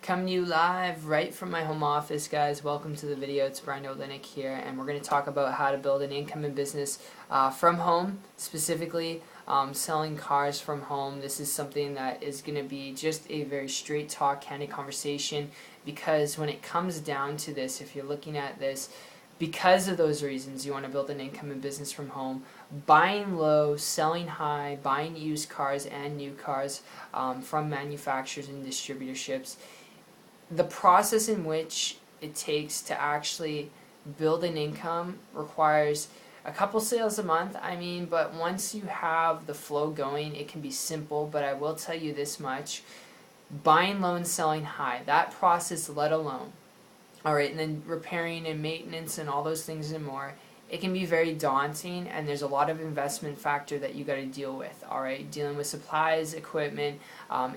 Coming to you live right from my home office, guys. Welcome to the video. It's Brian Olinick here, and we're going to talk about how to build an income and business from home, specifically selling cars from home. This is something that is going to be just a very straight talk, candid conversation, because when it comes down to this, if you're looking at this, because of those reasons, you want to build an income and business from home. Buying low, selling high, buying used cars and new cars from manufacturers and distributorships. The process in which it takes to actually build an income requires a couple sales a month, but once you have the flow going, it can be simple. But I will tell you this much: buying low and selling high, that process let alone, alright, and then repairing and maintenance and all those things and more, it can be very daunting, and there's a lot of investment factor that you got to deal with. Alright, dealing with supplies, equipment,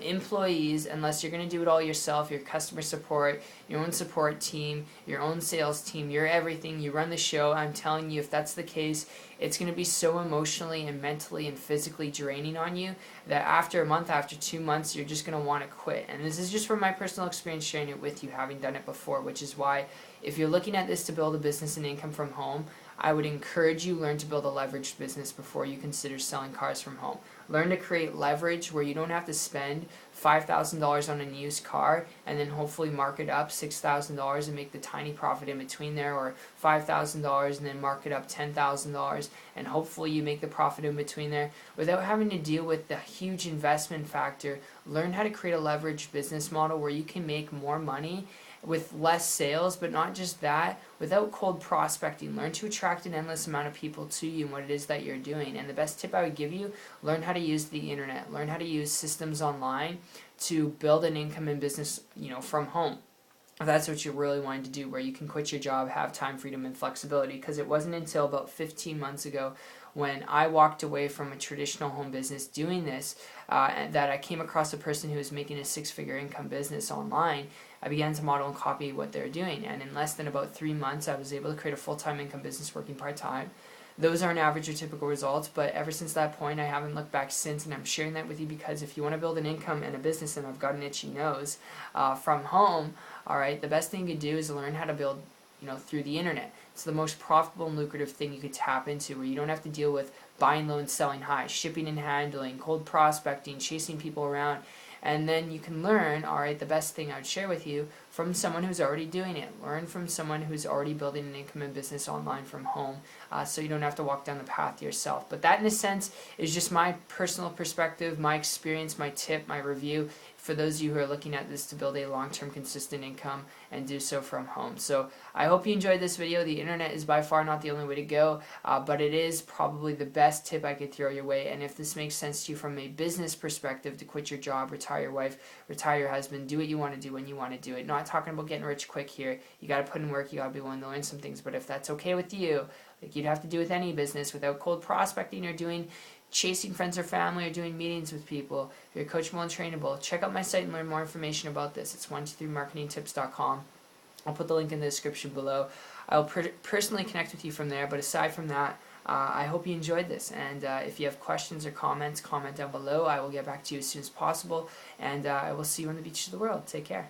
employees, unless you're going to do it all yourself, your customer support, your own support team, your own sales team, you're everything, you run the show. I'm telling you, if that's the case, it's going to be so emotionally and mentally and physically draining on you that after a month, after 2 months, you're just going to want to quit. And this is just from my personal experience sharing it with you, having done it before, which is why if you're looking at this to build a business and income from home, I would encourage you learn to build a leveraged business before you consider selling cars from home. Learn to create leverage where you don't have to spend $5,000 on a used car and then hopefully mark it up $6,000 and make the tiny profit in between there, or $5,000 and then mark it up $10,000 and hopefully you make the profit in between there without having to deal with the huge investment factor. Learn how to create a leveraged business model where you can make more money with less sales, but not just that, without cold prospecting. Learn to attract an endless amount of people to you and what it is that you're doing. And the best tip I would give you, learn how to use the internet. Learn how to use systems online to build an income and business, from home. If that's what you're really wanting to do, where you can quit your job, have time freedom and flexibility. Because it wasn't until about 15 months ago when I walked away from a traditional home business doing this that I came across a person who was making a 6-figure income business online. I began to model and copy what they're doing, and in less than about 3 months I was able to create a full-time income business working part-time. Those aren't average or typical results, but ever since that point I haven't looked back since, and I'm sharing that with you because if you want to build an income and a business, and I've got an itchy nose, from home, alright, the best thing you can do is learn how to build through the internet. It's the most profitable and lucrative thing you could tap into, where you don't have to deal with buying low and selling high, shipping and handling, cold prospecting, chasing people around. And then you can learn, alright, the best thing I would share with you, from someone who's already doing it. Learn from someone who's already building an income and business online from home, so you don't have to walk down the path yourself. But that, in a sense, is just my personal perspective, my experience, my tip, my review for those of you who are looking at this to build a long-term consistent income and do so from home. So I hope you enjoyed this video. The internet is by far not the only way to go, but it is probably the best tip I could throw your way. And if this makes sense to you from a business perspective, to quit your job, retire your wife, retire your husband, do what you want to do when you want to do it. Not talking about getting rich quick here. You got to put in work, you got to be willing to learn some things. But if that's okay with you, like you'd have to do with any business, without cold prospecting or chasing friends or family or doing meetings with people, if you're coachable and trainable, check out my site and learn more information about this. It's 123marketingtips.com. I'll put the link in the description below. I'll personally connect with you from there, but aside from that, I hope you enjoyed this, and if you have questions or comments, comment down below. I will get back to you as soon as possible, and I will see you on the beach of the world. Take care.